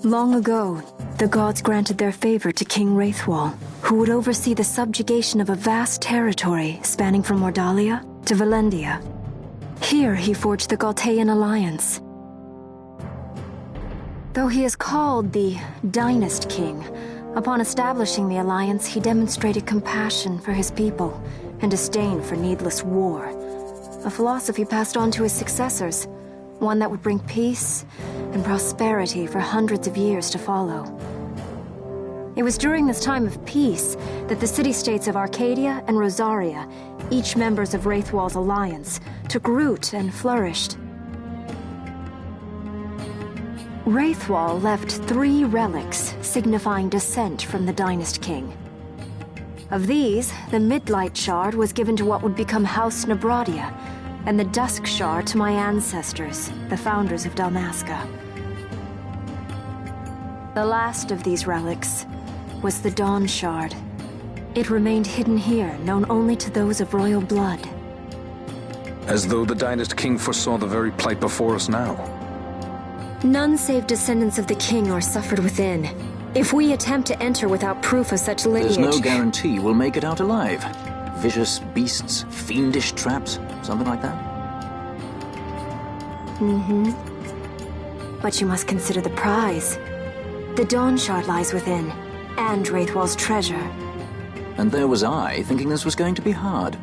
Long ago, the gods granted their favor to King Wraithwall, who would oversee the subjugation of a vast territory spanning from Mordalia to Valendia. Here he forged the Galtean alliance. Though he is called the Dynast King, upon establishing the alliance he demonstrated compassion for his people and disdain for needless war. A philosophy passed on to his successors, one that would bring peace and prosperity for hundreds of years to follow. It was during this time of peace that the city-states of Arcadia and Rosaria, each members of Wraithwall's alliance, took root and flourished. Wraithwall left 3 relics signifying descent from the Dynast King. Of these, the Midlight Shard was given to what would become House Nabradia, and the Dusk Shard to my ancestors, the founders of Dalmasca. The last of these relics was the Dawn Shard. It remained hidden here, known only to those of royal blood. As though the Dynast King foresaw the very plight before us now. None save descendants of the king are suffered within. If we attempt to enter without proof of such lineage... There's no guarantee we'll make it out alive. Vicious beasts, fiendish traps, something like that? Mm-hmm. But you must consider the prize. The Dawn Shard lies within, and Wraithwall's treasure. And there was I, thinking this was going to be hard.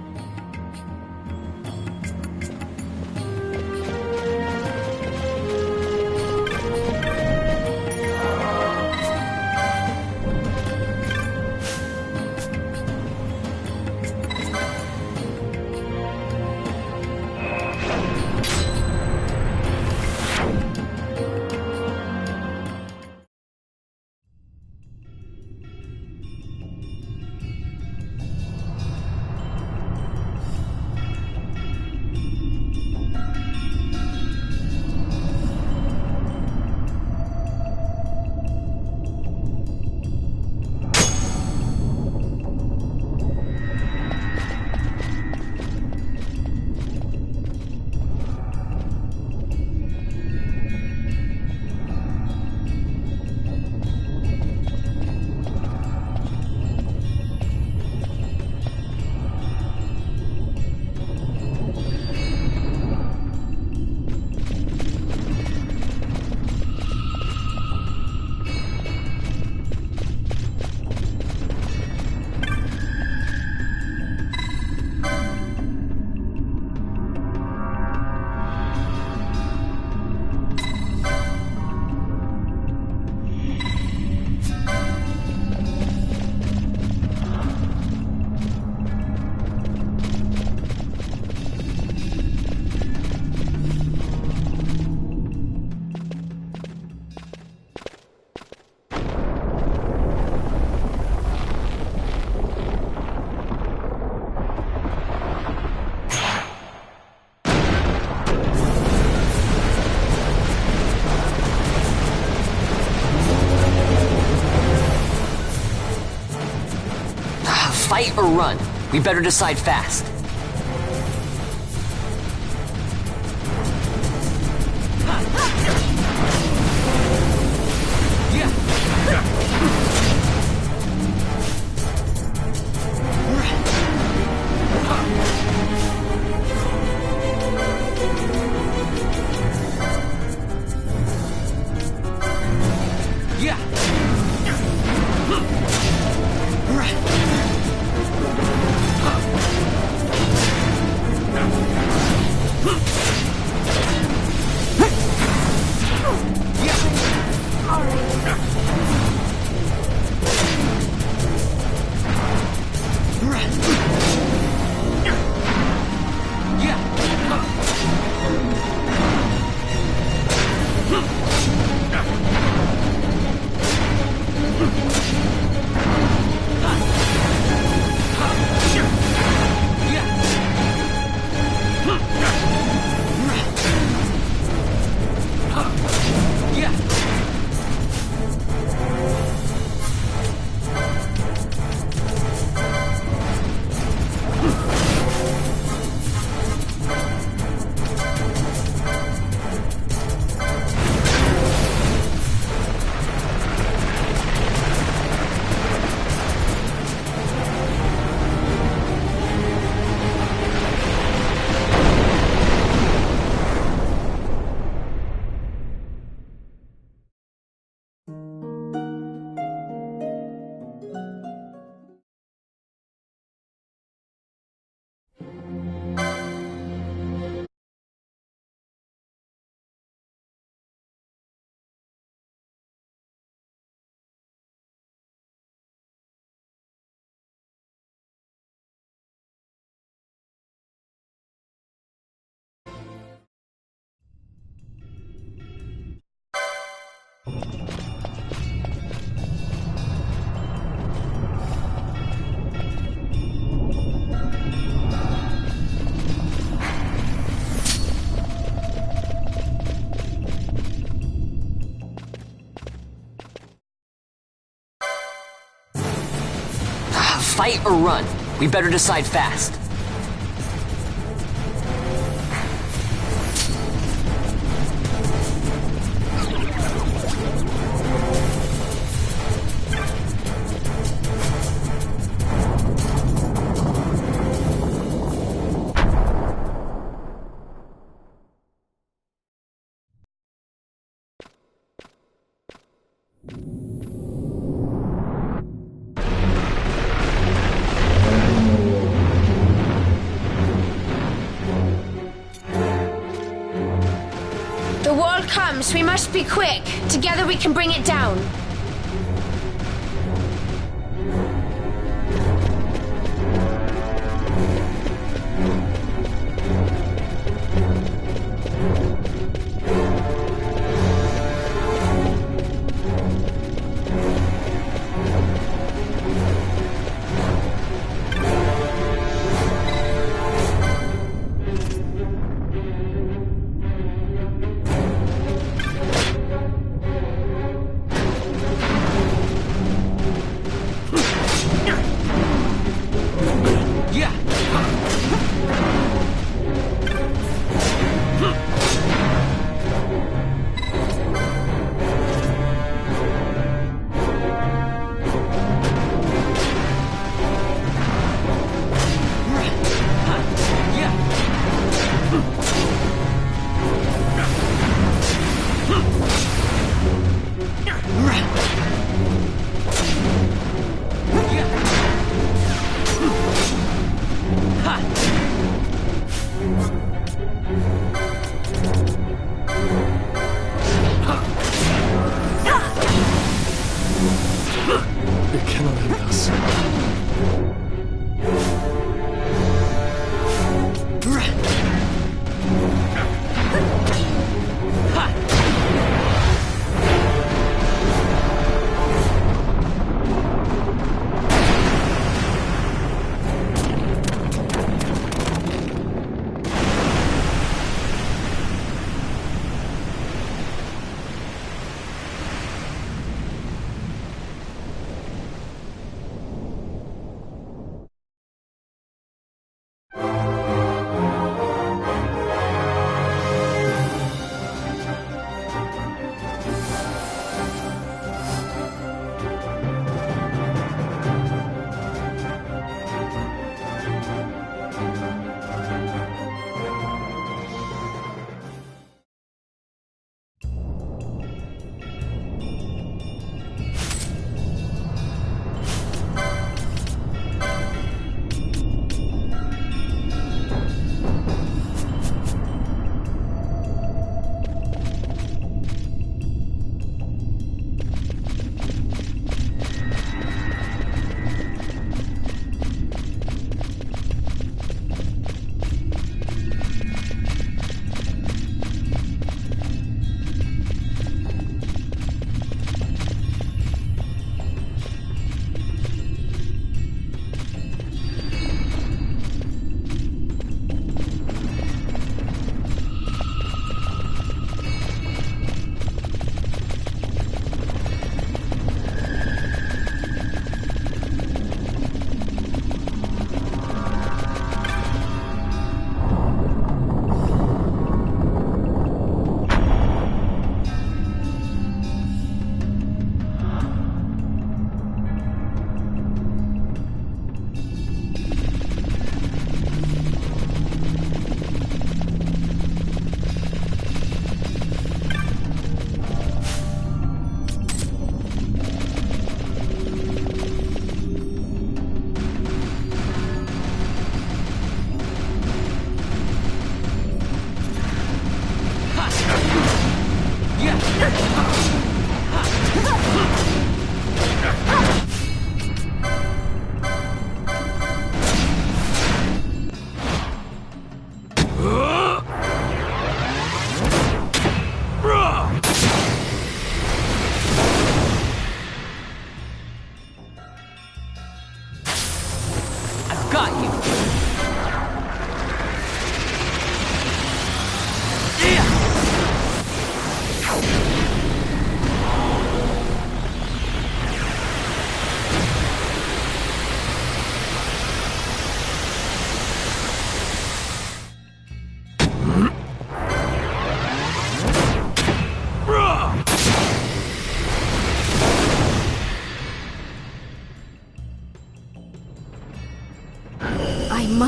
Fight or run? We better decide fast. Fight or run? We better decide fast. We must be quick. Together we can bring it down.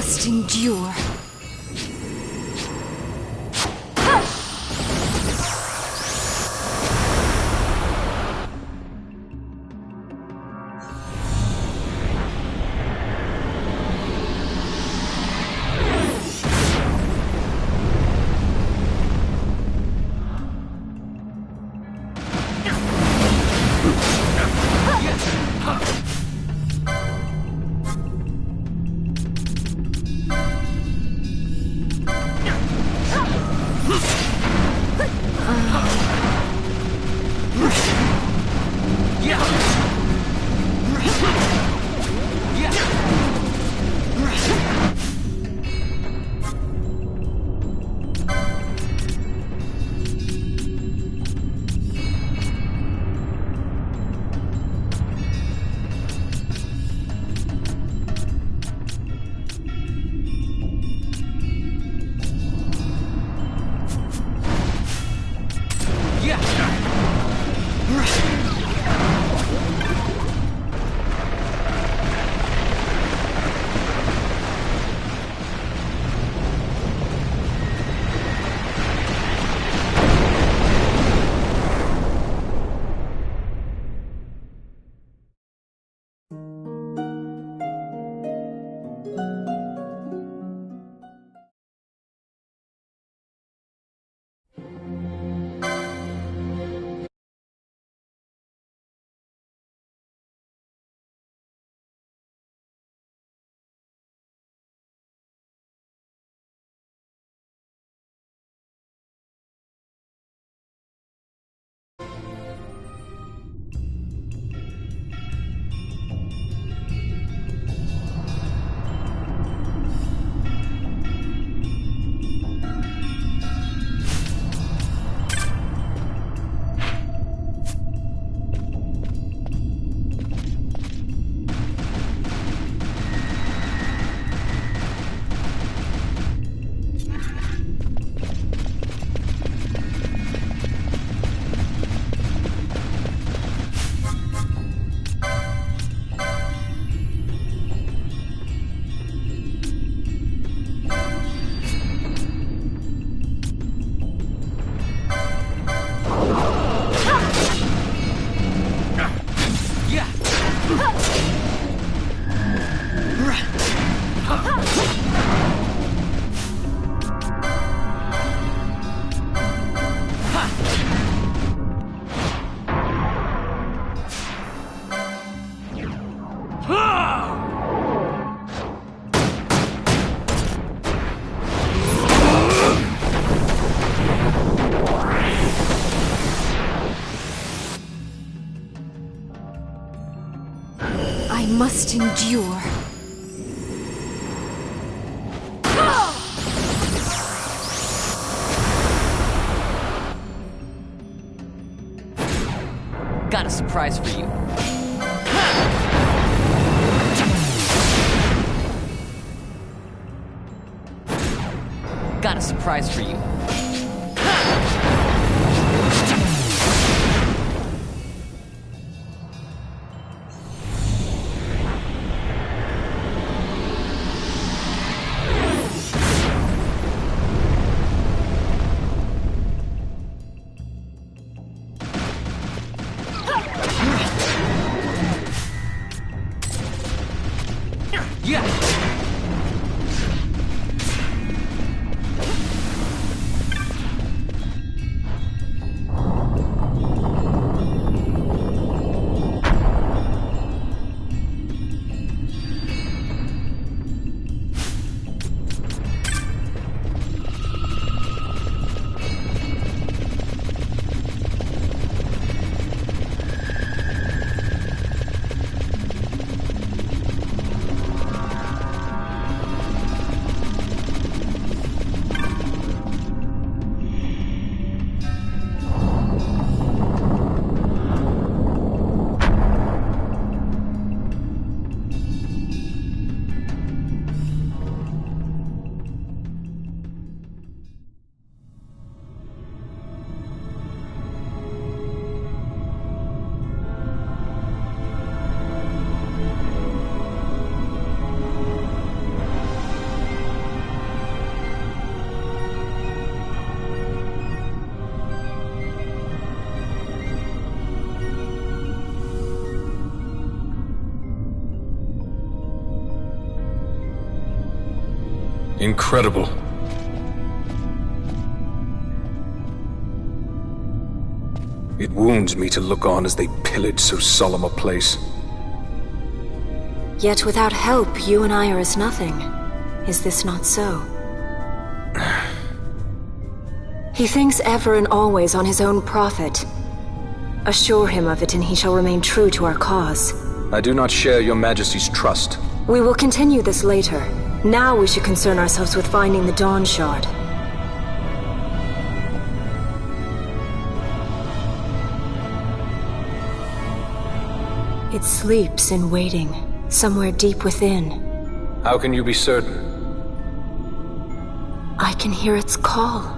must endure. I must endure. Got a surprise for you. Got a surprise for you. Incredible. It wounds me to look on as they pillage so solemn a place. Yet without help, you and I are as nothing. Is this not so? He thinks ever and always on his own profit. Assure him of it and he shall remain true to our cause. I do not share your Majesty's trust. We will continue this later. Now we should concern ourselves with finding the Dawn Shard. It sleeps in waiting, somewhere deep within. How can you be certain? I can hear its call.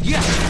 Yeah!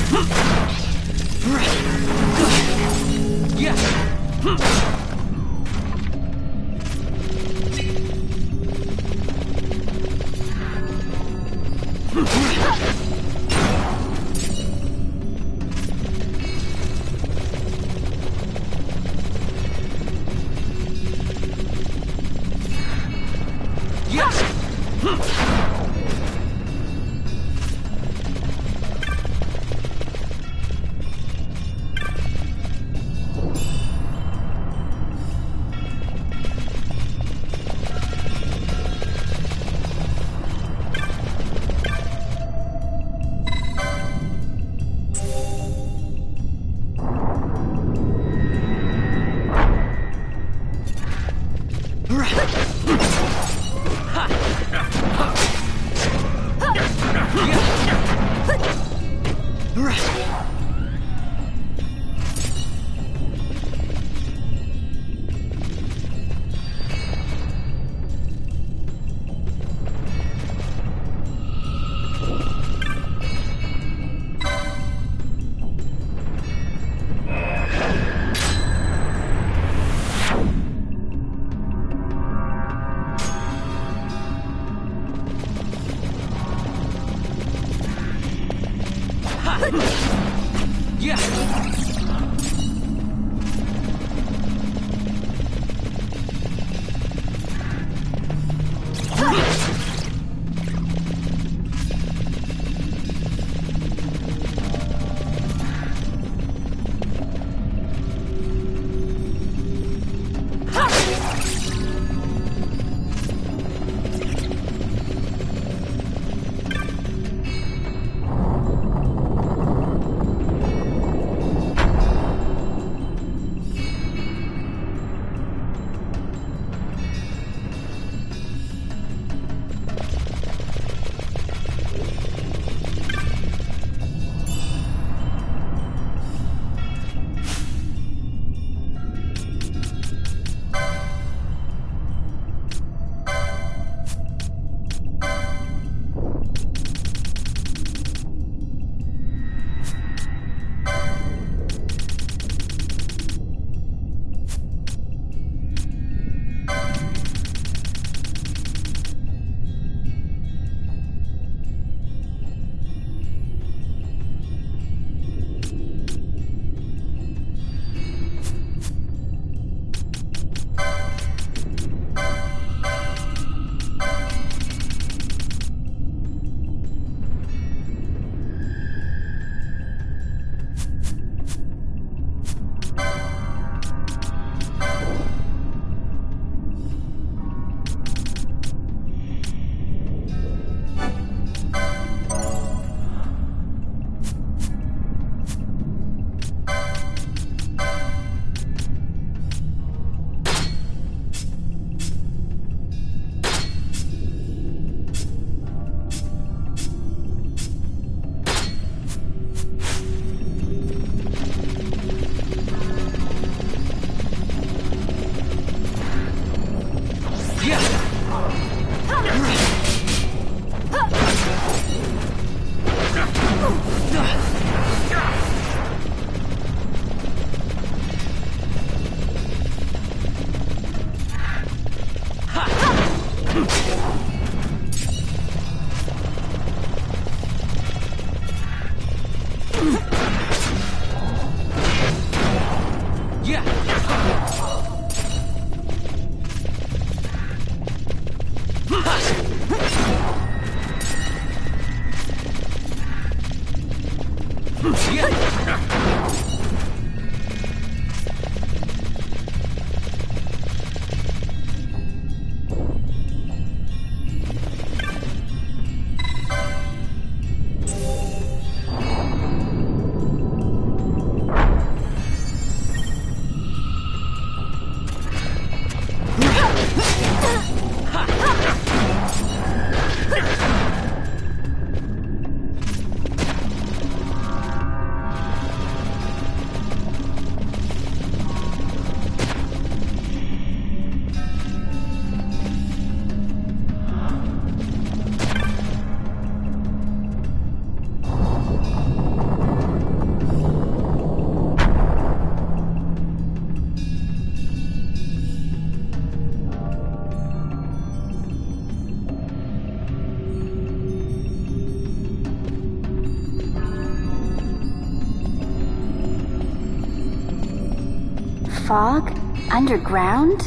Fog? Underground?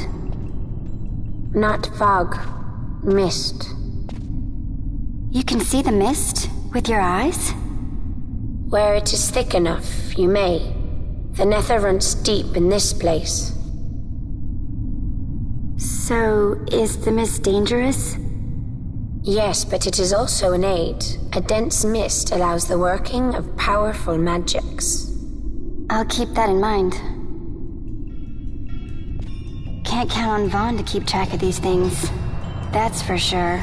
Not fog. Mist. You can see the mist with your eyes? Where it is thick enough, you may. The nether runs deep in this place. So, is the mist dangerous? Yes, but it is also an aid. A dense mist allows the working of powerful magics. I'll keep that in mind. Can't count on Vaughn to keep track of these things. That's for sure.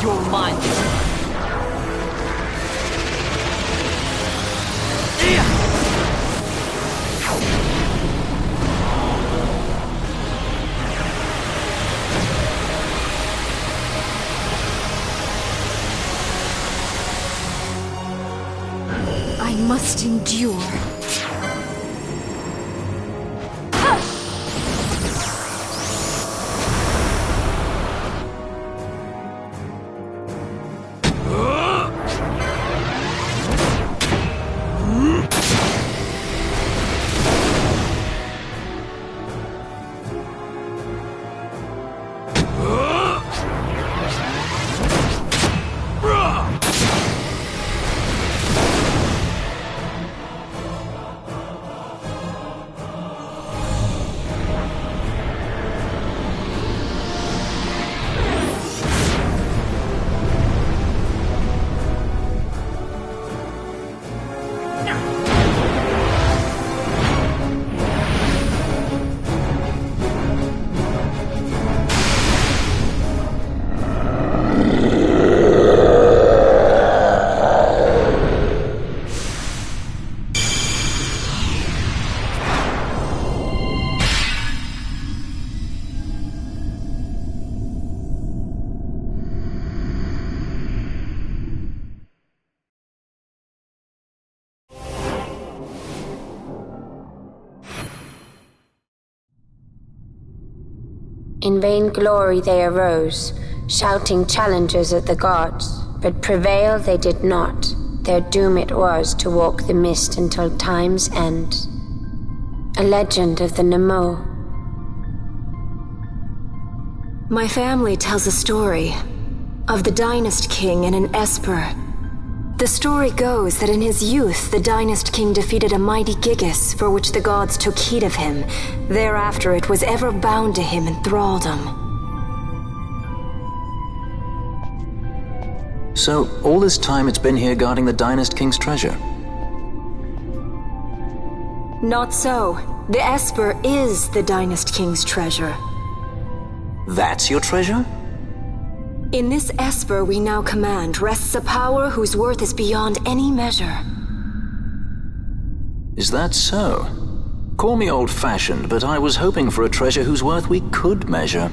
You're mine. I must endure. In vain glory they arose, shouting challenges at the gods, but prevail they did not. Their doom it was to walk the mist until time's end. A legend of the Nemo. My family tells a story of the Dynast King and an Esper. The story goes that in his youth, the Dynast King defeated a mighty Gigas, for which the gods took heed of him. Thereafter it was ever bound to him in thraldom. So, all this time it's been here guarding the Dynast King's treasure? Not so. The Esper is the Dynast King's treasure. That's your treasure? In this Esper we now command rests a power whose worth is beyond any measure. Is that so? Call me old-fashioned, but I was hoping for a treasure whose worth we could measure.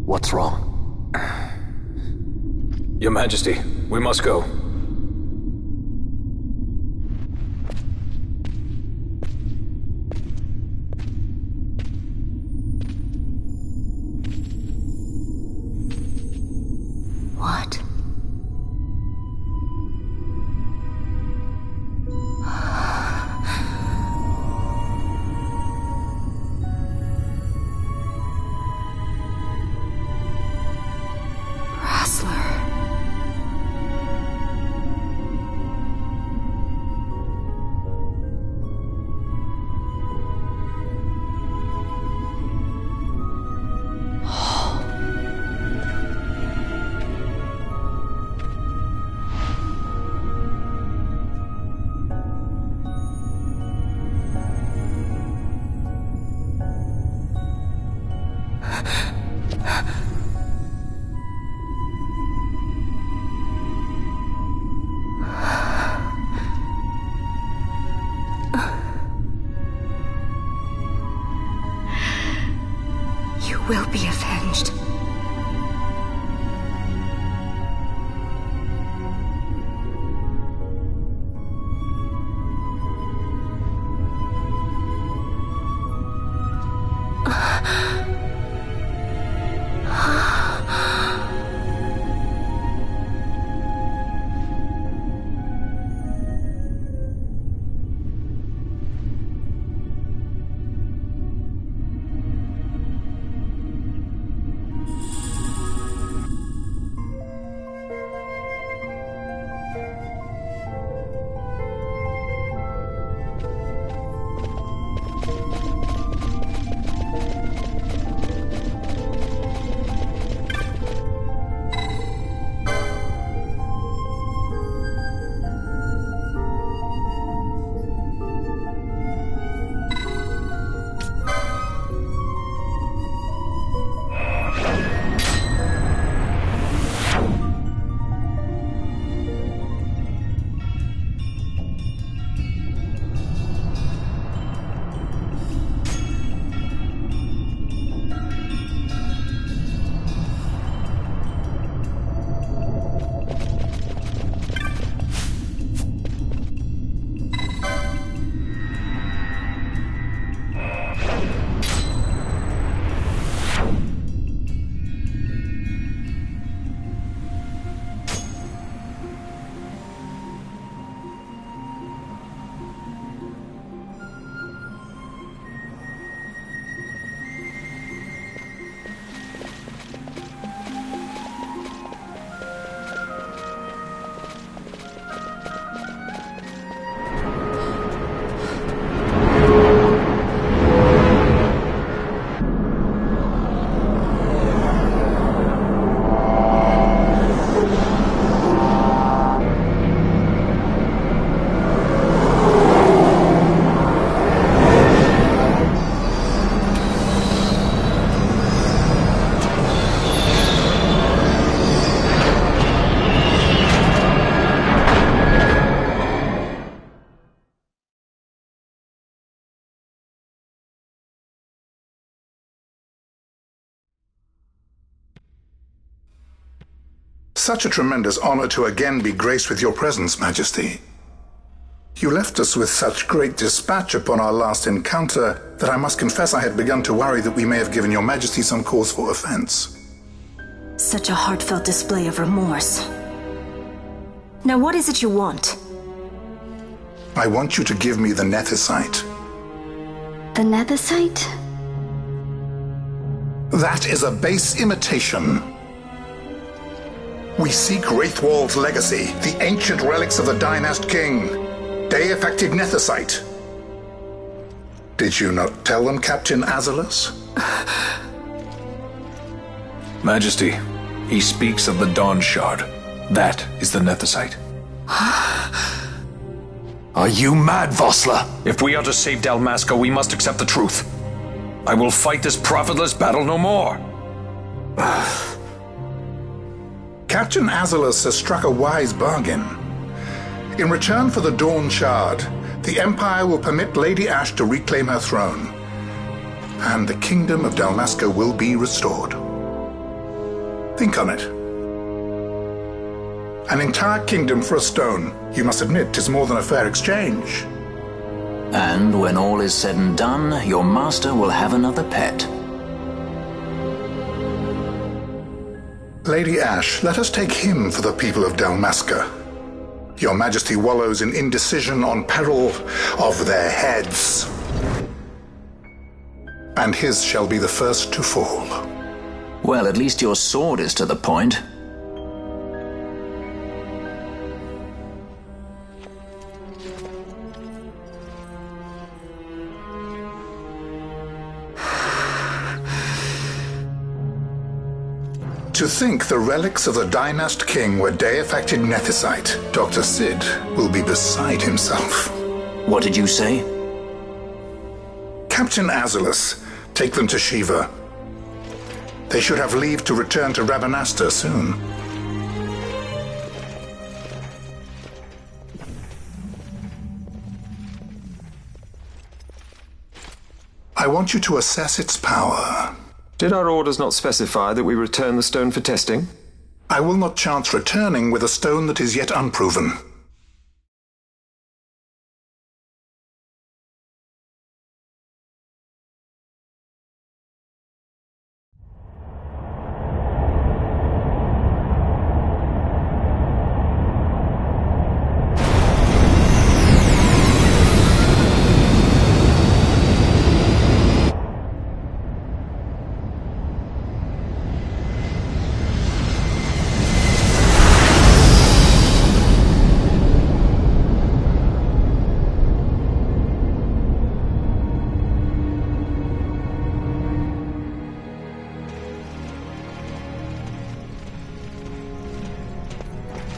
What's wrong? Your Majesty, we must go. What? such a tremendous honor to again be graced with your presence, Majesty. You left us with such great dispatch upon our last encounter that I must confess I had begun to worry that we may have given your Majesty some cause for offense. Such a heartfelt display of remorse. Now what is it you want? I want you to give me the Nethicite. The Nethicite? That is a base imitation. We seek Wraithwald's legacy, the ancient relics of the Dynast King. Day-affected Nethicite. Did you not tell them, Captain Azalus? Majesty, he speaks of the Dawn Shard. That is the Nethicite. Are you mad, Vossler? If we are to save Dalmasca, we must accept the truth. I will fight this profitless battle no more. Captain Azalus has struck a wise bargain. In return for the Dawn Shard, the Empire will permit Lady Ash to reclaim her throne, and the Kingdom of Dalmasca will be restored. Think on it. An entire kingdom for a stone. You must admit 'tis more than a fair exchange. And when all is said and done, your master will have another pet. Lady Ash, let us take him for the people of Dalmasca. Your Majesty wallows in indecision on peril of their heads. And his shall be the first to fall. Well, at least your sword is to the point. To think the relics of the Dynast King were day-affected Nethicite, Dr. Sid will be beside himself. What did you say? Captain Azalus, take them to Shiva. They should have leave to return to Rabanasta soon. I want you to assess its power. Did our orders not specify that we return the stone for testing? I will not chance returning with a stone that is yet unproven.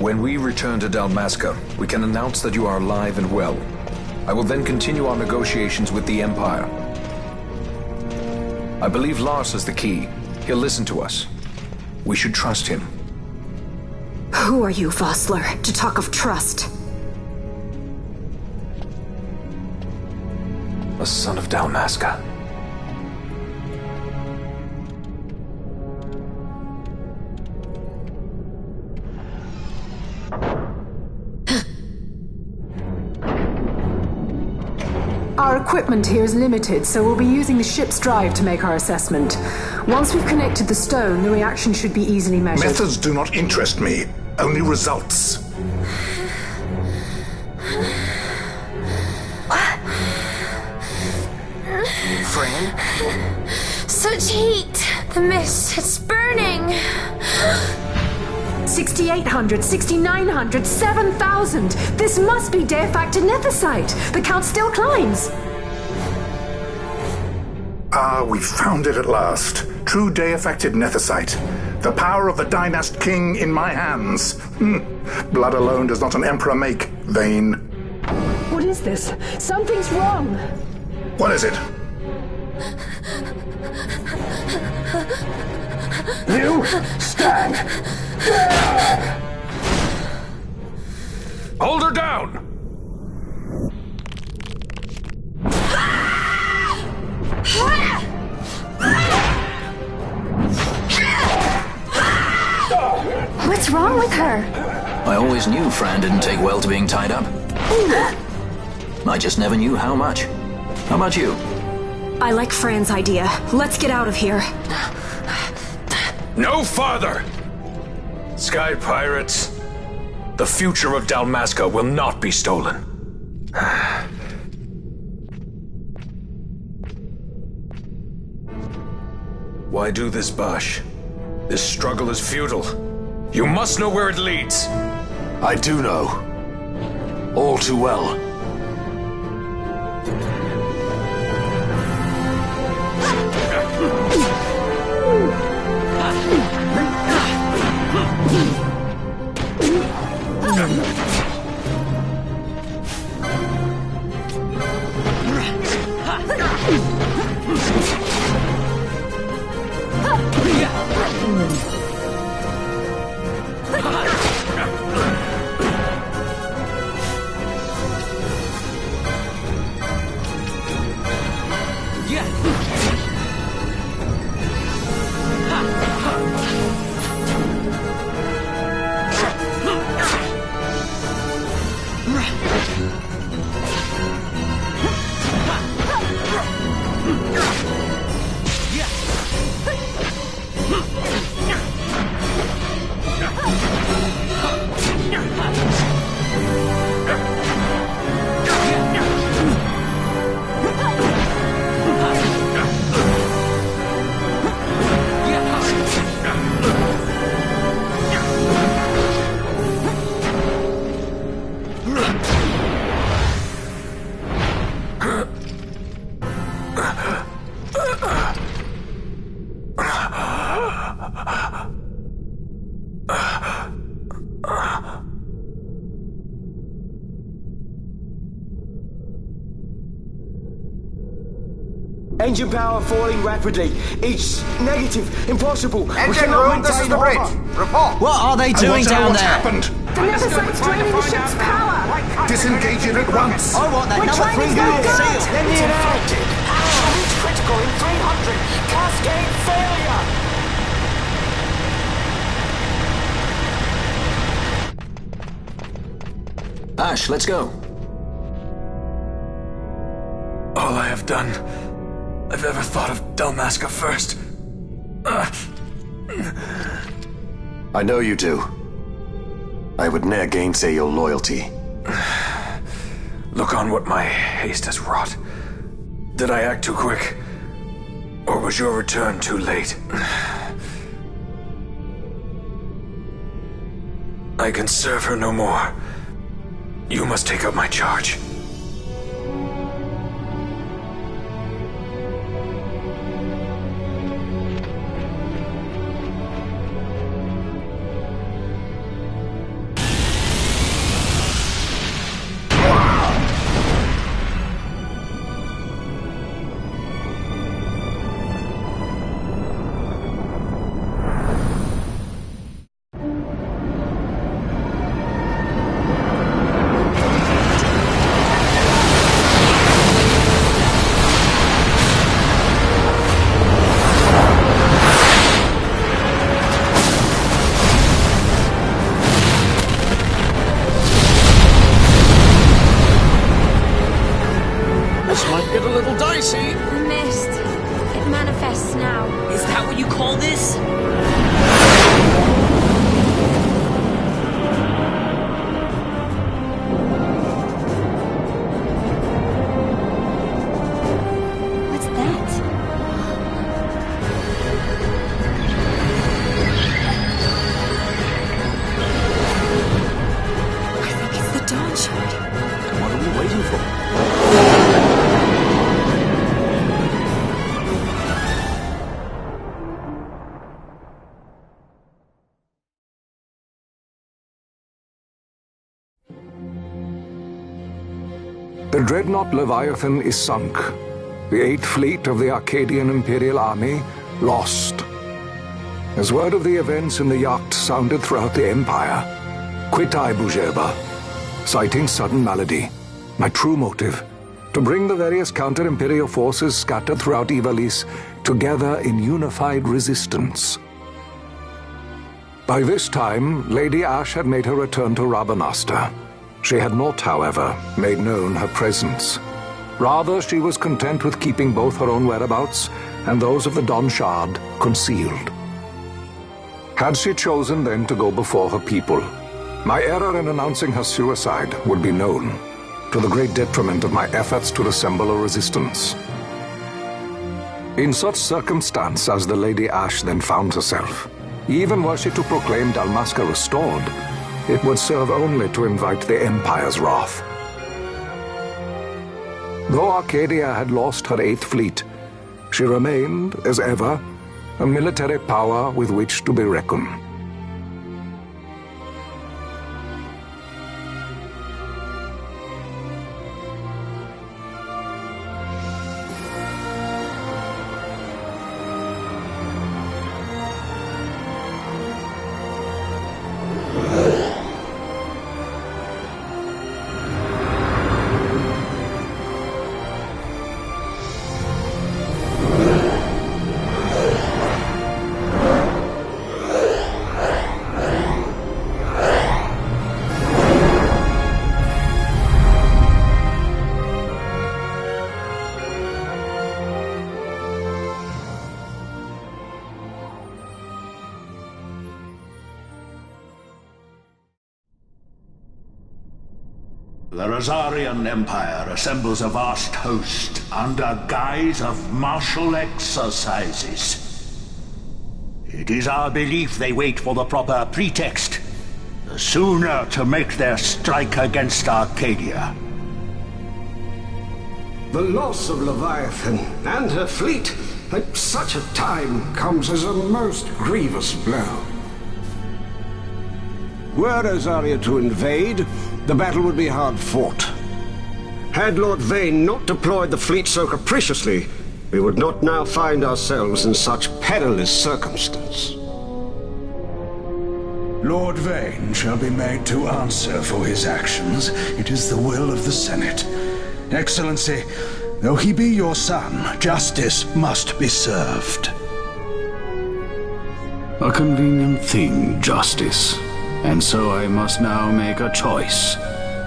When we return to Dalmasca, we can announce that you are alive and well. I will then continue our negotiations with the Empire. I believe Lars is the key. He'll listen to us. We should trust him. Who are you, Vossler, to talk of trust? A son of Dalmasca. Our equipment here is limited, so we'll be using the ship's drive to make our assessment. Once we've connected the stone, the reaction should be easily measured. Methods do not interest me, only results. Fran? Such heat! The mist, it's burning! 6,800, 6,900, 7,000! This must be day-affected nethicite! The count still climbs! Ah, we found it at last. True day-affected nethicite. The power of the Dynast King in my hands. Blood alone does not an emperor make, Vayne. What is this? Something's wrong! What is it? You stand! Hold her down! What's wrong with I always knew Fran didn't take well to being tied up. I just never knew how much. How about you? I like Fran's idea. Let's get out of here. No farther! Sky Pirates, the future of Dalmasca will not be stolen. Why do this, Bash? This struggle is futile. You must know where it leads. I do know. All too well. Engine power falling rapidly. It's negative. Impossible. Engine room, this is the bridge. Report. What are they doing down there? Happened? The Nemesis draining the ship's power! Disengage it at once. I want that We're number trying 3 to unit go seal. good. Let me in out. Absolute critical in 300. Cascade failure. Ash, let's go. All I have done, I've ever thought of Dalmasca first. I know you do. I would ne'er gainsay your loyalty. Look on what my haste has wrought. Did I act too quick? Or was your return too late? I can serve her no more. You must take up my charge. Get a little dicey. The mist. It manifests now. Is that what you call this? What's that? I think it's the Dawn Shard. What are we waiting for? The dreadnought Leviathan is sunk. The 8th fleet of the Arcadian Imperial Army lost. As word of the events in the yacht sounded throughout the Empire, quit I Bujeba, citing sudden malady. My true motive, to bring the various counter-imperial forces scattered throughout Ivalice together in unified resistance. By this time, Lady Ash had made her return to Rabanastre. She had not, however, made known her presence. Rather, she was content with keeping both her own whereabouts and those of the Don Shard concealed. Had she chosen then to go before her people, my error in announcing her suicide would be known, to the great detriment of my efforts to assemble a resistance. In such circumstance as the Lady Ash then found herself, even were she to proclaim Dalmasca restored, it would serve only to invite the Empire's wrath. Though Arcadia had lost her 8th fleet, she remained, as ever, a military power with which to be reckoned. The Rosarian Empire assembles a vast host under guise of martial exercises. It is our belief they wait for the proper pretext, the sooner to make their strike against Arcadia. The loss of Leviathan and her fleet at such a time comes as a most grievous blow. Were Rosaria to invade, the battle would be hard fought. Had Lord Vane not deployed the fleet so capriciously, we would not now find ourselves in such perilous circumstance. Lord Vane shall be made to answer for his actions. It is the will of the Senate. Excellency, though he be your son, justice must be served. A convenient thing, justice. And so I must now make a choice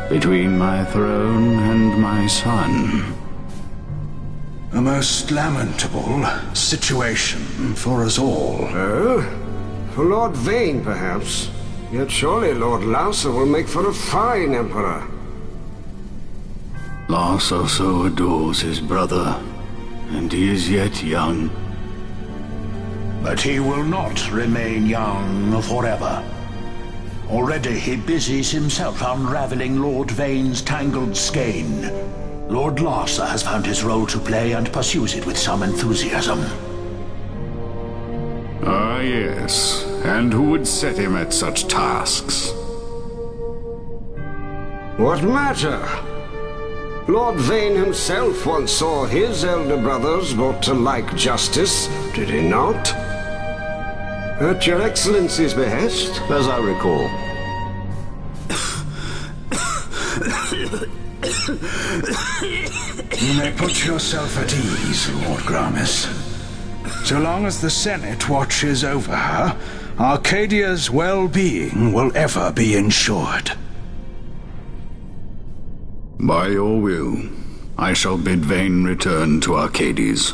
between my throne and my son. A most lamentable situation for us all. Oh? For Lord Vane, perhaps. Yet surely Lord Lauser will make for a fine emperor. Lauser so adores his brother, and he is yet young. But he will not remain young forever. Already he busies himself unraveling Lord Vane's tangled skein. Lord Larsa has found his role to play and pursues it with some enthusiasm. Ah, yes. And who would set him at such tasks? What matter? Lord Vane himself once saw his elder brothers brought to like justice, did he not? At your Excellency's behest, as I recall. You may put yourself at ease, Lord Gramis. So long as the Senate watches over her, Arcadia's well-being will ever be ensured. By your will, I shall bid Vane return to Arcades.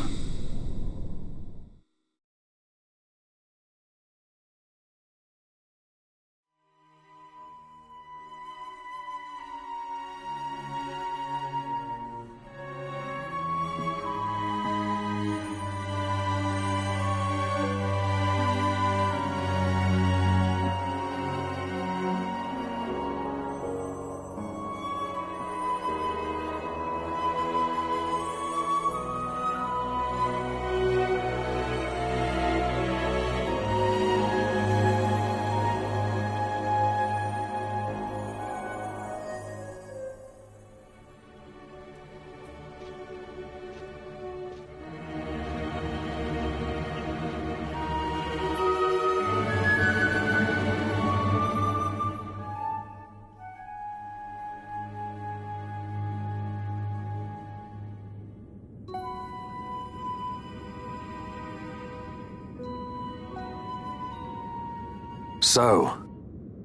So,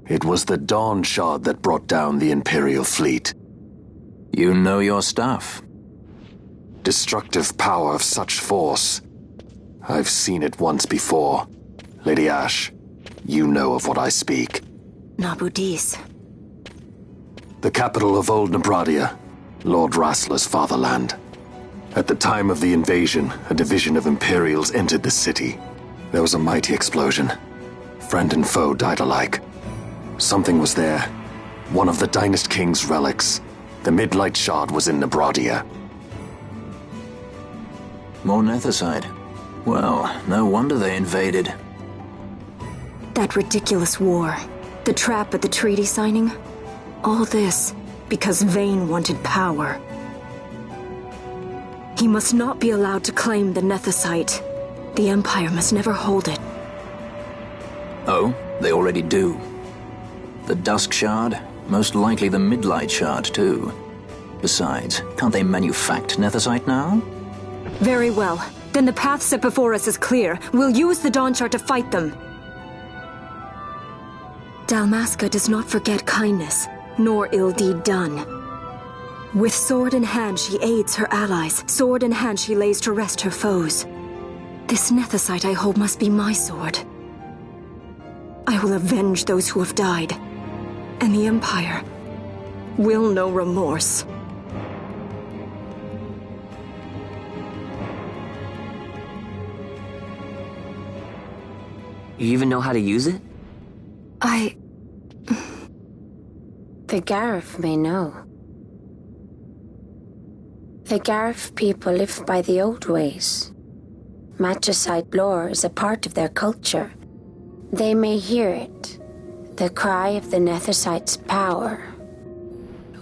it was the Dawn Shard that brought down the Imperial fleet. You know your stuff. Destructive power of such force. I've seen it once before. Lady Ash, you know of what I speak. Nabudis. The capital of Old Nebradia, Lord Rassler's fatherland. At the time of the invasion, a division of Imperials entered the city. There was a mighty explosion. Friend and foe died alike. Something was there. One of the Dynast King's relics. The Midlight Shard was in Nebradia. More Nethicite. Well, no wonder they invaded. That ridiculous war. The trap at the treaty signing. All this because Vayne wanted power. He must not be allowed to claim the Nethicite. The Empire must never hold it. Oh, they already do. The Dusk Shard, most likely the Midlight Shard too. Besides, can't they manufact Nethicite now? Very well. Then the path set before us is clear. We'll use the Dawn Shard to fight them. Dalmasca does not forget kindness, nor ill deed done. With sword in hand she aids her allies. Sword in hand she lays to rest her foes. This Nethicite I hold must be my sword. I will avenge those who have died. And the Empire will know remorse. You even know how to use it? The Garif may know. The Garif people live by the old ways. Matricide lore is a part of their culture. They may hear it, the cry of the Nethicite's power.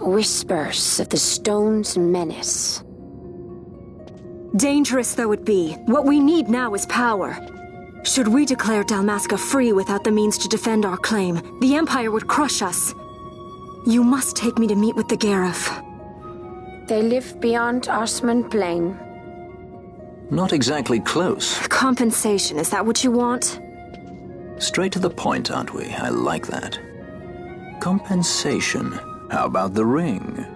Whispers of the stone's menace. Dangerous though it be, what we need now is power. Should we declare Dalmasca free without the means to defend our claim, the Empire would crush us. You must take me to meet with the Garif. They live beyond Osman Plain. Not exactly close. Compensation, is that what you want? Straight to the point, aren't we? I like that. Compensation. How about the ring?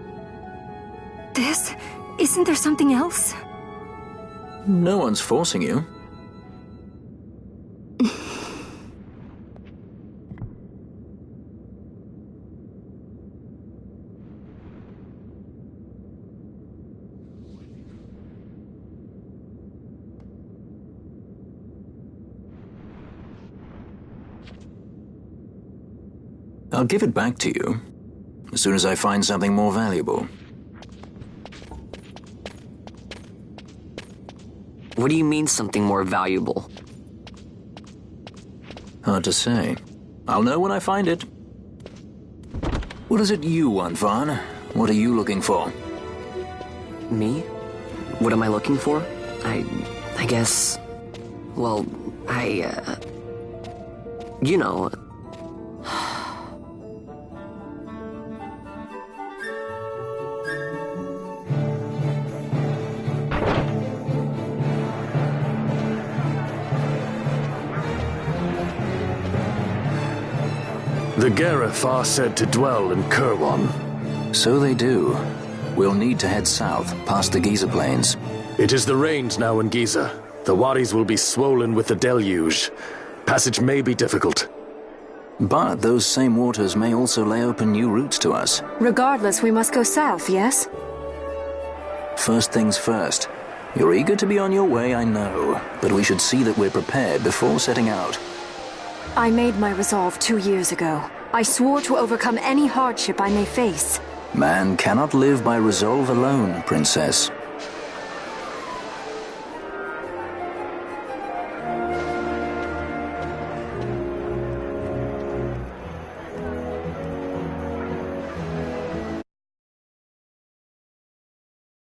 This? Isn't there something else? No one's forcing you. I'll give it back to you as soon as I find something more valuable. What do you mean something more valuable? Hard to say. I'll know when I find it. What is it you want, Vaughn? What are you looking for? Me? What am I looking for? I guess... Well, you know... The Garif are said to dwell in Kirwan. So they do. We'll need to head south, past the Giza Plains. It is the rains now in Giza. The wadis will be swollen with the deluge. Passage may be difficult. But those same waters may also lay open new routes to us. Regardless, we must go south, yes? First things first. You're eager to be on your way, I know. But we should see that we're prepared before setting out. I made my resolve 2 years ago. I swore to overcome any hardship I may face. Man cannot live by resolve alone, Princess.